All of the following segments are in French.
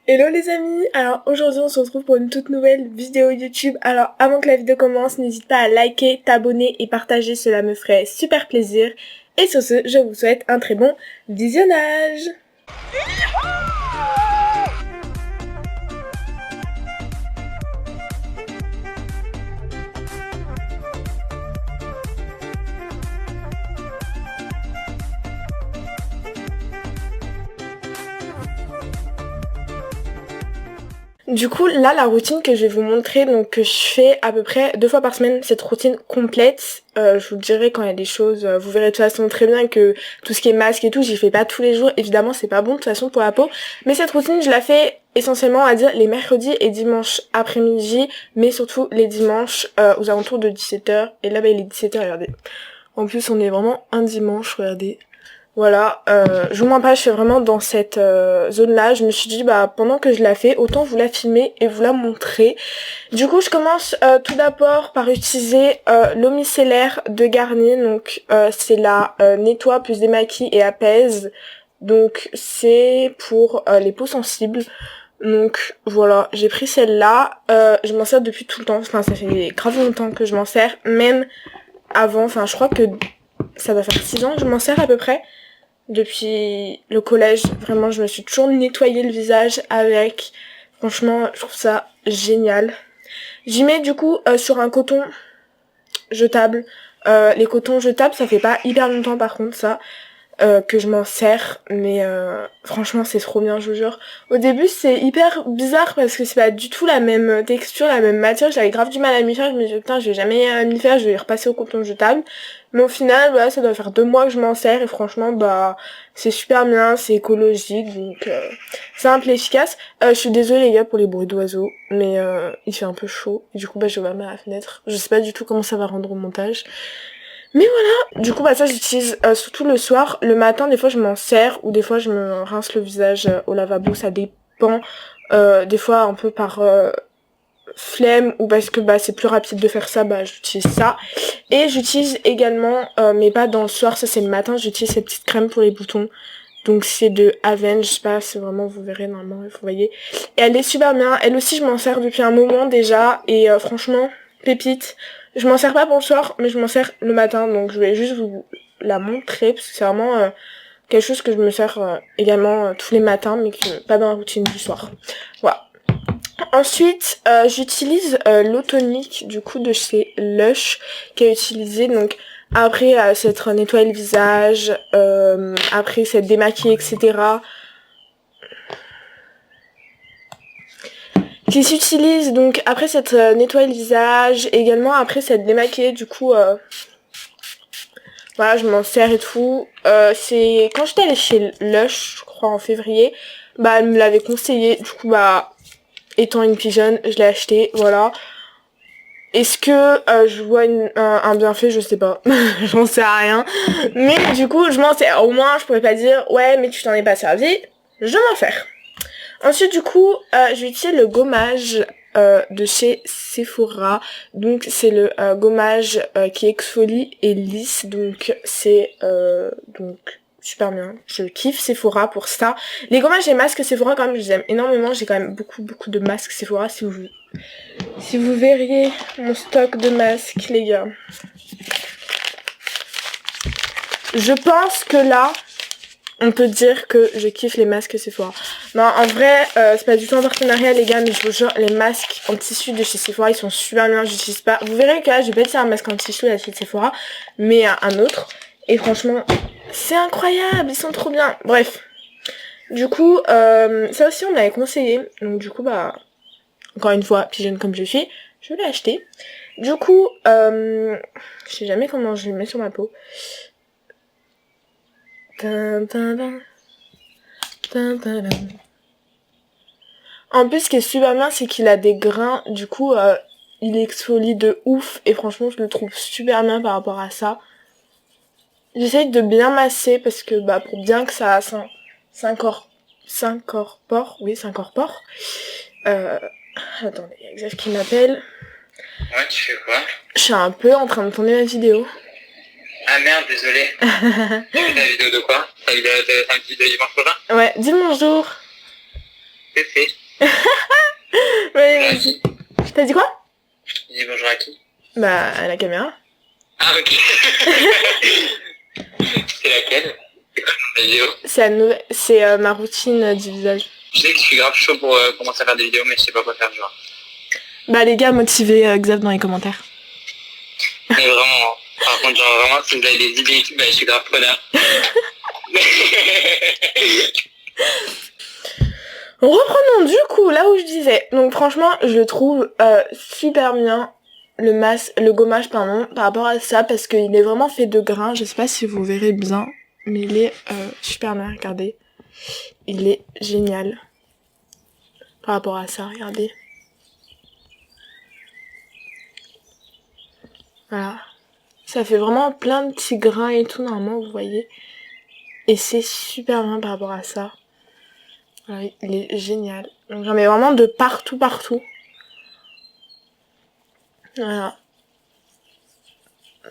Hello les amis, alors aujourd'hui on se retrouve pour une toute nouvelle vidéo YouTube. Alors avant que la vidéo commence, n'hésite pas à liker, t'abonner et partager, cela me ferait super plaisir. Et sur ce, je vous souhaite un très bon visionnage. Du coup, là, la routine que je vais vous montrer, donc que je fais à peu près 2 fois par semaine, cette routine complète, je vous dirai quand il y a des choses, vous verrez de toute façon très bien que tout ce qui est masque et tout, j'y fais pas tous les jours, évidemment c'est pas bon de toute façon pour la peau, mais cette routine je la fais essentiellement à dire les mercredis et dimanches après-midi, mais surtout les dimanches aux alentours de 17h, et là bah il est 17h, regardez. En plus on est vraiment un dimanche, regardez. Voilà, je vous mens pas, je suis vraiment dans cette zone-là. Je me suis dit, bah pendant que je la fais, autant vous la filmer et vous la montrer. Du coup, je commence tout d'abord par utiliser l'eau micellaire de Garnier. Donc, c'est la nettoie plus démaquille et apaise. Donc, c'est pour les peaux sensibles. Donc, voilà, j'ai pris celle-là. Je m'en sers depuis tout le temps. Enfin, ça fait grave longtemps que je m'en sers. Même avant, enfin, je crois que ça va faire 6 ans que je m'en sers à peu près. Depuis le collège, vraiment, je me suis toujours nettoyé le visage avec. Franchement, je trouve ça génial. J'y mets du coup sur un coton jetable. Les cotons jetables, ça fait pas hyper longtemps par contre ça. Que je m'en sers, mais franchement c'est trop bien, je vous jure. Au début c'est hyper bizarre parce que c'est pas du tout la même texture, la même matière, j'avais grave du mal à m'y faire, je me disais putain je vais jamais m'y faire, je vais y repasser au coton jetable, mais au final bah, ça doit faire 2 mois que je m'en sers et franchement bah c'est super bien, c'est écologique, donc simple et efficace. Je suis désolée les gars pour les bruits d'oiseaux, mais il fait un peu chaud, et du coup bah je vais ouvrir ma fenêtre, je sais pas du tout comment ça va rendre au montage. Mais voilà, du coup bah ça j'utilise surtout le soir. Le matin des fois je m'en sers ou des fois je me rince le visage au lavabo, ça dépend. Des fois un peu par flemme ou parce que bah c'est plus rapide de faire ça, bah j'utilise ça. Et j'utilise également, mais pas dans le soir, ça c'est le matin, j'utilise cette petite crème pour les boutons. Donc c'est de Avène, je sais pas si vraiment vous verrez normalement, vous voyez. Et elle est super bien, elle aussi je m'en sers depuis un moment déjà et franchement, pépite. Je m'en sers pas pour le soir, mais je m'en sers le matin, donc je vais juste vous la montrer, parce que c'est vraiment quelque chose que je me sers également tous les matins, mais que pas dans la routine du soir. Voilà. Ensuite, j'utilise l'eau tonique, du coup, de chez Lush, qui est utilisée, donc, après s'être nettoyé le visage, après s'être démaquillé, etc., qui s'utilise donc après s'être nettoyé le visage, également après s'être démaquillé, du coup voilà je m'en sers et tout. C'est quand j'étais allée chez Lush, je crois en février, bah elle me l'avait conseillé, du coup bah étant une pigeonne je l'ai acheté, voilà. Est-ce que je vois un bienfait, je sais pas, j'en sais rien, mais du coup je m'en sers, au moins je pourrais pas dire ouais mais tu t'en es pas servi, je m'en sers. Ensuite, du coup, je vais utiliser le gommage de chez Sephora. Donc, c'est le gommage qui exfolie et lisse. Donc, c'est donc super bien. Je kiffe Sephora pour ça. Les gommages et masques Sephora, quand même, je les aime énormément. J'ai quand même beaucoup de masques Sephora. Si vous verriez mon stock de masques, les gars. Je pense que là, on peut dire que je kiffe les masques Sephora. Non, en vrai, c'est pas du tout un partenariat, les gars, mais je vous jure, les masques en tissu de chez Sephora, ils sont super bien, j'utilise pas. Vous verrez que là, je vais pas utiliser un masque en tissu de chez Sephora, mais un autre. Et franchement, c'est incroyable, ils sont trop bien. Bref. Du coup, ça aussi, on m'avait conseillé. Donc, du coup, bah, encore une fois, pigeonne comme je suis, je l'ai acheté. Du coup, je sais jamais comment je le mets sur ma peau. En plus, ce qui est super bien, c'est qu'il a des grains, du coup, il exfolie de ouf, et franchement, je le trouve super bien par rapport à ça. J'essaye de bien masser, parce que, bah, pour bien que ça s'incorpore. Attendez, il y a Xav qui m'appelle. Ouais, tu fais quoi? Je suis un peu en train de tourner ma vidéo. Ah merde, désolé. Tu fais ta vidéo de quoi? Ta vidéo dimanche prochain? Ouais, dis bonjour. C'est fait. Ouais, vas-y. T'as dit quoi? Je dis bonjour à qui? Bah, à la caméra. Ah, ok. C'est laquelle? C'est quoi le nom de la vidéo? C'est ma routine du visage. Je sais que je suis grave chaud pour commencer à faire des vidéos, mais je sais pas quoi faire, genre. Bah, les gars, motivez Xav dans les commentaires. Mais vraiment, par contre, genre vraiment, si vous avez des idées et tout, bah, je suis grave preneur. Reprenons du coup là où je disais. Donc franchement, je le trouve super bien, le gommage pardon, par rapport à ça, parce qu'il est vraiment fait de grains. Je sais pas si vous verrez bien, mais il est super bien, regardez. Il est génial par rapport à ça, regardez. Voilà. Ça fait vraiment plein de petits grains et tout, normalement, vous voyez. Et c'est super bien par rapport à ça. Voilà, il est génial. Donc j'en mets vraiment de partout, partout. Voilà.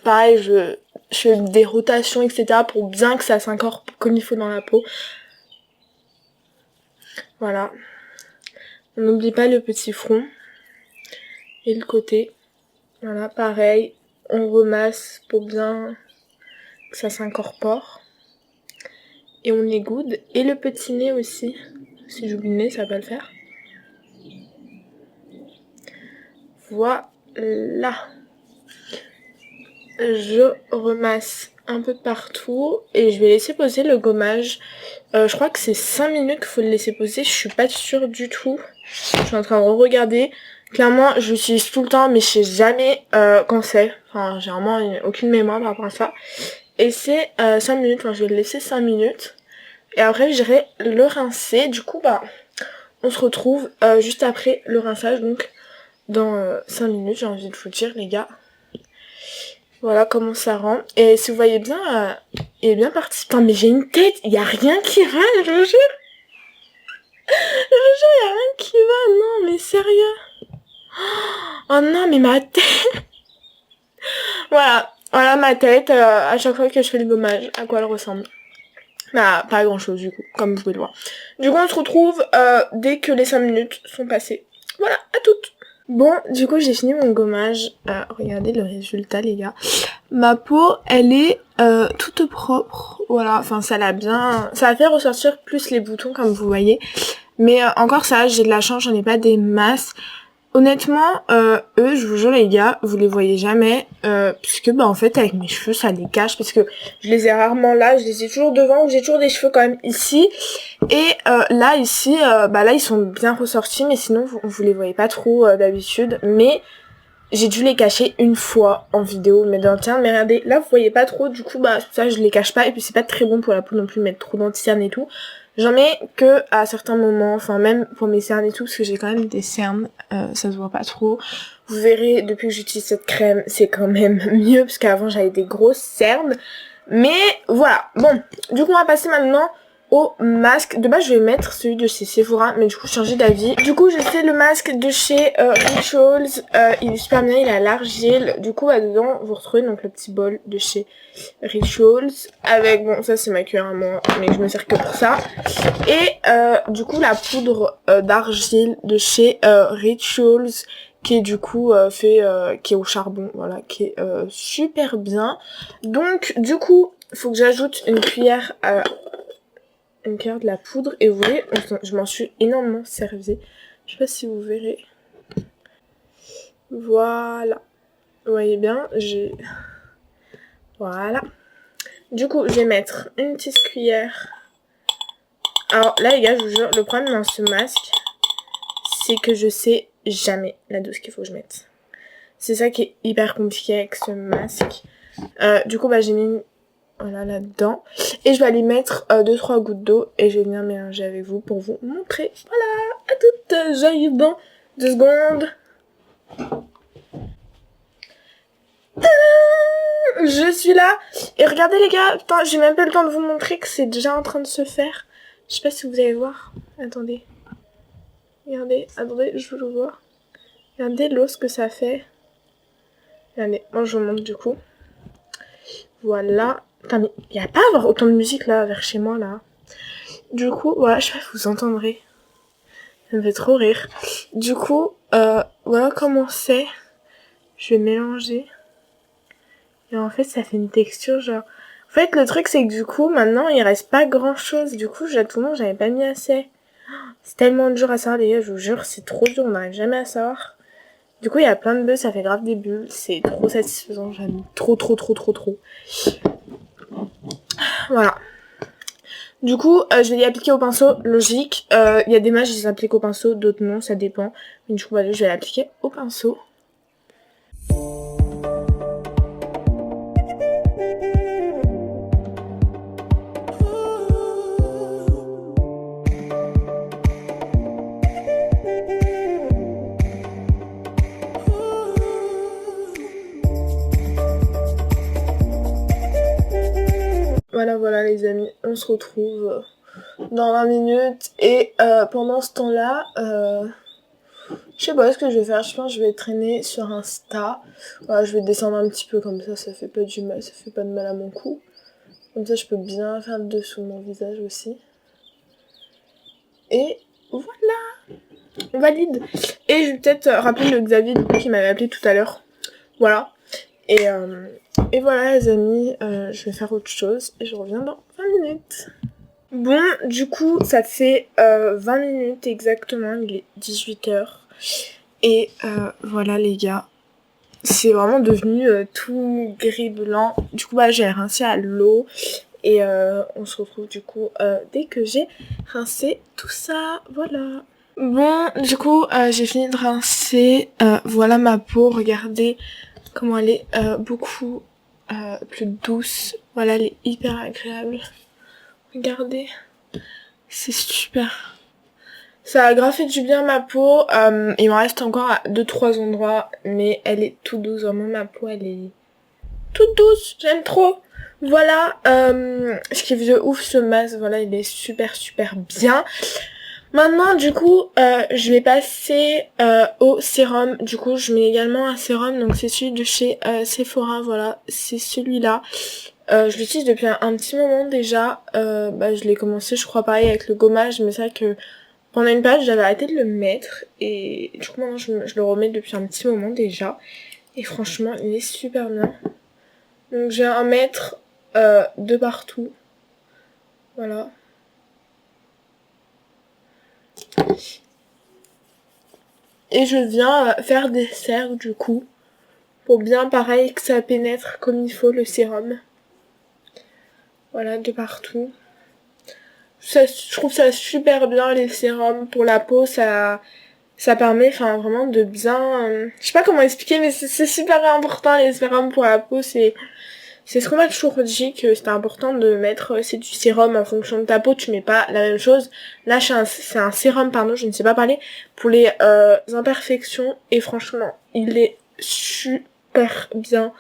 Pareil, je fais des rotations, etc. pour bien que ça s'incorpore comme il faut dans la peau. Voilà. On n'oublie pas le petit front. Et le côté. Voilà, pareil. On remasse pour bien que ça s'incorpore. Et on est good. Et le petit nez aussi. Si j'oublie le nez, ça va pas le faire. Voilà. Je remasse un peu de partout. Et je vais laisser poser le gommage. Je crois que c'est 5 minutes qu'il faut le laisser poser. Je suis pas sûre du tout. Je suis en train de regarder. Clairement, je l'utilise tout le temps, mais je sais jamais quand c'est. Enfin, j'ai vraiment aucune mémoire par rapport à ça. Et c'est 5 minutes. Enfin, je vais le laisser 5 minutes. Et après, j'irai le rincer. Du coup, bah, on se retrouve juste après le rinçage. Donc, dans 5 minutes, j'ai envie de vous dire, les gars. Voilà comment ça rend. Et si vous voyez bien, il est bien parti. Putain, mais j'ai une tête. Il y a rien qui va, je vous jure. Je vous jure, il y a rien qui va. Non, mais sérieux. Oh non, mais ma tête. Voilà ma tête. À chaque fois que je fais le gommage, à quoi elle ressemble. Bah, pas grand chose du coup, comme vous pouvez le voir. Du coup, on se retrouve dès que les 5 minutes sont passées. Voilà, à toutes. Bon, du coup, j'ai fini mon gommage. Regardez le résultat, les gars. Ma peau, elle est toute propre. Voilà, enfin, ça a fait ressortir plus les boutons, comme vous voyez. Mais encore ça, j'ai de la chance, j'en ai pas des masses. Honnêtement, eux, je vous jure les gars, vous les voyez jamais, puisque bah en fait avec mes cheveux ça les cache, parce que je les ai rarement là, je les ai toujours devant, ou j'ai toujours des cheveux quand même ici, et là ici, bah là ils sont bien ressortis, mais sinon vous les voyez pas trop d'habitude, mais j'ai dû les cacher une fois en vidéo, mais mais regardez, là vous voyez pas trop, du coup bah ça je les cache pas, et puis c'est pas très bon pour la peau non plus mettre trop d'anti-cerne et tout. J'en mets que à certains moments, enfin même pour mes cernes et tout, parce que j'ai quand même des cernes, ça se voit pas trop. Vous verrez, depuis que j'utilise cette crème, c'est quand même mieux, parce qu'avant j'avais des grosses cernes. Mais voilà, bon, du coup on va passer maintenant au masque. De base je vais mettre celui de chez Sephora, mais du coup changer d'avis. Du coup j'ai fait le masque de chez Rituals, il est super bien, il a l'argile. Du coup là-dedans vous retrouvez donc le petit bol de chez Rituals avec, bon ça c'est ma cuillère à moi, mais je me sers que pour ça. Et du coup la poudre d'argile de chez Rituals, qui est du coup qui est au charbon, voilà, qui est super bien. Donc du coup faut que j'ajoute une cuillère de la poudre, et vous voyez, je m'en suis énormément servi. Je sais pas si vous verrez. Voilà. Vous voyez bien, voilà. Du coup, je vais mettre une petite cuillère. Alors là, les gars, je vous jure, le problème dans ce masque, c'est que je sais jamais la dose qu'il faut que je mette. C'est ça qui est hyper compliqué avec ce masque. Du coup, bah, j'ai mis voilà là-dedans. Et je vais aller mettre 2-3 gouttes d'eau, et je vais venir mélanger avec vous pour vous montrer. Voilà, à toutes, j'arrive dans 2 secondes. Je suis là. Et regardez les gars, putain, j'ai même pas le temps de vous montrer que c'est déjà en train de se faire. Je sais pas si vous allez voir. Attendez. Regardez, attendez, je vous le vois. Regardez l'eau, ce que ça fait. Regardez, moi je vous montre du coup. Voilà. Putain, mais il y a pas à avoir autant de musique là, vers chez moi là. Du coup, voilà, je sais pas si vous entendrez. Ça me fait trop rire. Du coup, voilà comment c'est. Je vais mélanger. Et en fait, ça fait une texture genre... En fait, le truc, c'est que du coup, maintenant, il reste pas grand-chose. Du coup, tout le monde, j'avais pas mis assez. C'est tellement dur à savoir, les gars, je vous jure, c'est trop dur, on n'arrive jamais à savoir. Du coup, il y a plein de bulles, ça fait grave des bulles. C'est trop satisfaisant, j'aime trop. Voilà. Du coup, je vais y appliquer au pinceau, logique. Il y a des matchs, je les applique au pinceau, d'autres non, ça dépend. Mais du coup, je vais l'appliquer au pinceau. Voilà les amis, on se retrouve dans 20 minutes et pendant ce temps-là, je sais pas ce que je vais faire, je pense que je vais traîner sur Insta. Voilà, je vais descendre un petit peu comme ça fait pas de mal à mon cou. Comme ça je peux bien faire le dessous de mon visage aussi. Et voilà, on valide. Et je vais peut-être rappeler le Xavier qui m'avait appelé tout à l'heure. Voilà. Et voilà les amis, je vais faire autre chose et je reviens dans 20 minutes. Bon, du coup, ça fait 20 minutes exactement, il est 18h. Et voilà les gars, c'est vraiment devenu tout gris blanc. Du coup, j'ai rincé à l'eau et on se retrouve du coup dès que j'ai rincé tout ça, voilà. Bon, du coup, j'ai fini de rincer, voilà ma peau, regardez comment elle est beaucoup plus douce. Voilà, elle est hyper agréable. Regardez, c'est super. Ça a grave fait du bien à ma peau. Il m'en reste encore à 2-3 endroits, mais elle est toute douce. Vraiment, ma peau, elle est toute douce. J'aime trop. Voilà, ce qui faisait ouf ce masque. Voilà, il est super bien. Maintenant, du coup, je vais passer au sérum. Du coup, je mets également un sérum. Donc, c'est celui de chez Sephora. Voilà, c'est celui-là. Je l'utilise depuis un petit moment déjà. Je l'ai commencé, je crois, pareil avec le gommage. Mais c'est vrai que pendant une période, j'avais arrêté de le mettre. Et du coup, maintenant, je le remets depuis un petit moment déjà. Et franchement, il est super bien. Donc, je vais en mettre de partout. Voilà. Et je viens faire des cercles du coup, pour bien pareil que ça pénètre comme il faut le sérum. Voilà, de partout. Je trouve ça super bien les sérums pour la peau, ça permet vraiment de bien... je sais pas comment expliquer, mais c'est super important les sérums pour la peau, c'est ce qu'on m'a toujours dit que c'était important de mettre, c'est du sérum en fonction de ta peau, tu mets pas la même chose. Là, c'est un sérum, pardon, je ne sais pas parler, pour les imperfections, et franchement, il est super bien.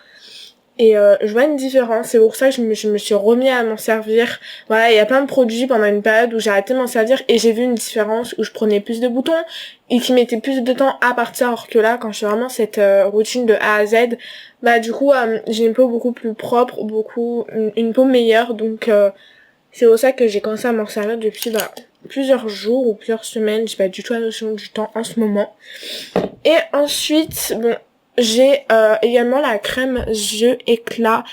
Et je vois une différence, c'est pour ça que je me suis remis à m'en servir. Voilà, il y a plein de produits pendant une période où j'ai arrêté de m'en servir et j'ai vu une différence où je prenais plus de boutons et qui mettait plus de temps à partir, alors que là, quand je fais vraiment cette routine de A à Z, du coup, j'ai une peau beaucoup plus propre, une peau meilleure, donc c'est pour ça que j'ai commencé à m'en servir depuis plusieurs jours ou plusieurs semaines, j'ai pas du tout la notion du temps en ce moment. Et ensuite, j'ai également la crème yeux éclat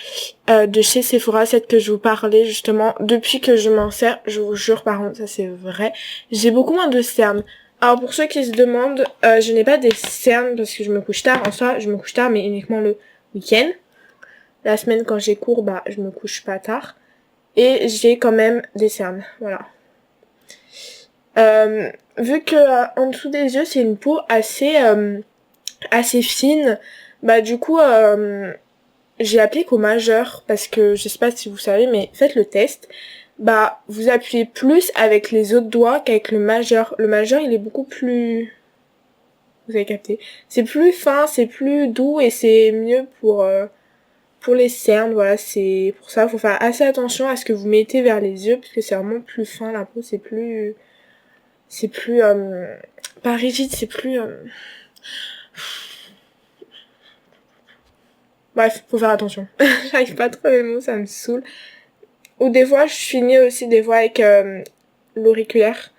de chez Sephora, cette que je vous parlais justement. Depuis que je m'en sers, je vous jure, par contre, ça c'est vrai, j'ai beaucoup moins de cernes. Alors pour ceux qui se demandent, je n'ai pas des cernes parce que je me couche tard. En soi, je me couche tard, mais uniquement le week-end. La semaine, quand j'ai cours, je me couche pas tard. Et j'ai quand même des cernes, voilà. Vu que en dessous des yeux, c'est une peau assez fine, du coup j'ai appliqué au majeur parce que je sais pas si vous savez, mais faites le test. Vous appuyez plus avec les autres doigts qu'avec le majeur. Le majeur, il est beaucoup plus, vous avez capté, c'est plus fin, c'est plus doux et c'est mieux pour les cernes. Voilà, c'est pour ça, faut faire assez attention à ce que vous mettez vers les yeux parce que c'est vraiment plus fin, la peau, c'est plus pas rigide, c'est plus bref, faut faire attention. J'arrive pas à trouver les mots, ça me saoule. Ou des fois, je finis aussi des fois avec l'auriculaire.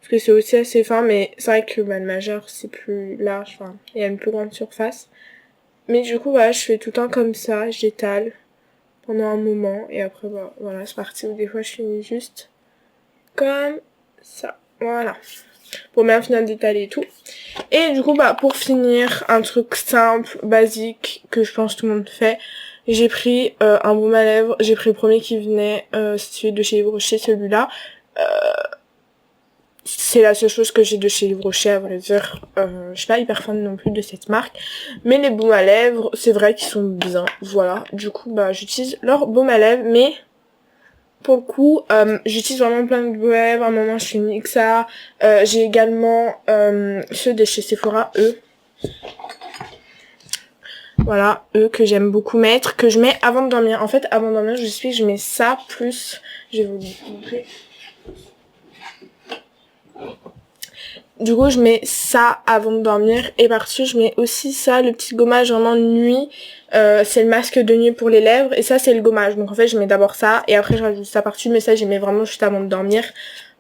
parce que c'est aussi assez fin, mais c'est vrai que le majeur c'est plus large, enfin il y a une plus grande surface. Mais du coup voilà, je fais tout le temps comme ça, j'étale pendant un moment et après bah, voilà c'est parti. Ou des fois je finis juste comme ça, voilà, pour bien finir d'étaler et tout. Et du coup bah pour finir, un truc simple, basique, que je pense tout le monde fait, j'ai pris un baume à lèvres. J'ai pris le premier qui venait, celui de chez Yves Rocher, celui-là. C'est la seule chose que j'ai de chez Yves Rocher, à vrai dire. Je suis pas hyper fan non plus de cette marque. Mais les baumes à lèvres, c'est vrai qu'ils sont bien. Voilà. Du coup, bah, j'utilise leur baume à lèvres, mais pour le coup, j'utilise vraiment plein de baumes à lèvres. À un moment, je fais NYXA. J'ai également ceux de chez Sephora, eux. Voilà, eux que j'aime beaucoup mettre, que je mets avant de dormir. En fait, avant de dormir, je mets ça plus... Je vais vous montrer. Du coup, je mets ça avant de dormir. Et par-dessus, je mets aussi ça, le petit gommage vraiment nuit. C'est le masque de nuit pour les lèvres. Et ça, c'est le gommage. Donc en fait, je mets d'abord ça. Et après, je rajoute ça par-dessus. Mais ça, je mets vraiment juste avant de dormir.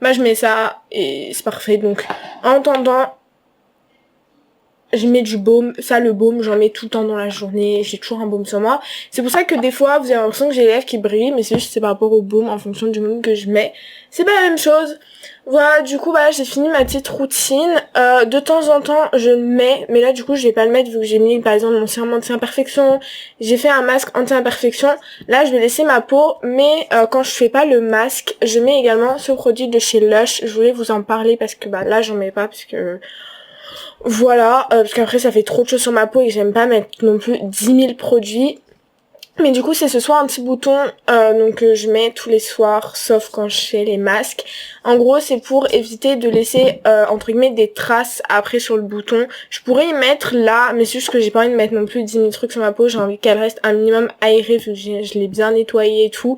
Bah, je mets ça et c'est parfait. Donc, en attendant... Je mets du baume, ça le baume j'en mets tout le temps dans la journée, j'ai toujours un baume sur moi. C'est pour ça que des fois vous avez l'impression que j'ai les lèvres qui brillent, mais c'est juste c'est par rapport au baume en fonction du baume que je mets. C'est pas la même chose. Voilà, du coup bah j'ai fini ma petite routine. De temps en temps je le mets, mais là du coup je vais pas le mettre vu que j'ai mis par exemple mon sérum anti-imperfection, j'ai fait un masque anti-imperfection. Là je vais laisser ma peau, mais quand je fais pas le masque, je mets également ce produit de chez Lush. Je voulais vous en parler parce que bah là j'en mets pas parce que... Voilà, parce qu'après ça fait trop de choses sur ma peau et j'aime pas mettre non plus 10 000 produits. Mais du coup c'est ce soir un petit bouton donc je mets tous les soirs sauf quand je fais les masques. En gros c'est pour éviter de laisser entre guillemets des traces après sur le bouton. Je pourrais y mettre là mais c'est juste que j'ai pas envie de mettre non plus 10 000 trucs sur ma peau. J'ai envie qu'elle reste un minimum aérée vu que je l'ai bien nettoyée et tout.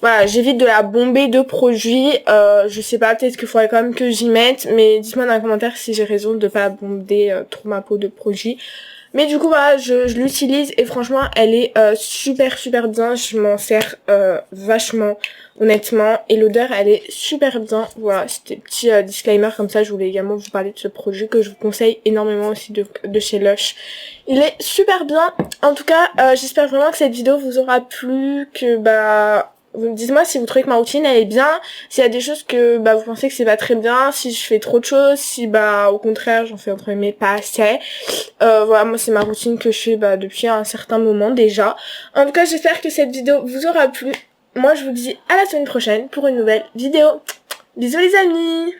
Voilà, j'évite de la bomber de produits. Je sais pas, peut-être qu'il faudrait quand même que j'y mette, mais dites-moi dans les commentaires si j'ai raison de pas bomber trop ma peau de produits. Mais du coup voilà, je l'utilise et franchement elle est super super bien. Je m'en sers vachement honnêtement et l'odeur elle est super bien. Voilà, c'était petit disclaimer comme ça. Je voulais également vous parler de ce produit que je vous conseille énormément aussi de chez Lush. Il est super bien. En tout cas, j'espère vraiment que cette vidéo vous aura plu, que bah... Dites-moi si vous trouvez que ma routine elle est bien, s'il y a des choses que bah vous pensez que c'est pas très bien, si je fais trop de choses, si bah au contraire j'en fais entre guillemets pas assez. Voilà, moi c'est ma routine que je fais bah depuis un certain moment déjà. En tout cas j'espère que cette vidéo vous aura plu. Moi je vous dis à la semaine prochaine pour une nouvelle vidéo. Bisous les amis.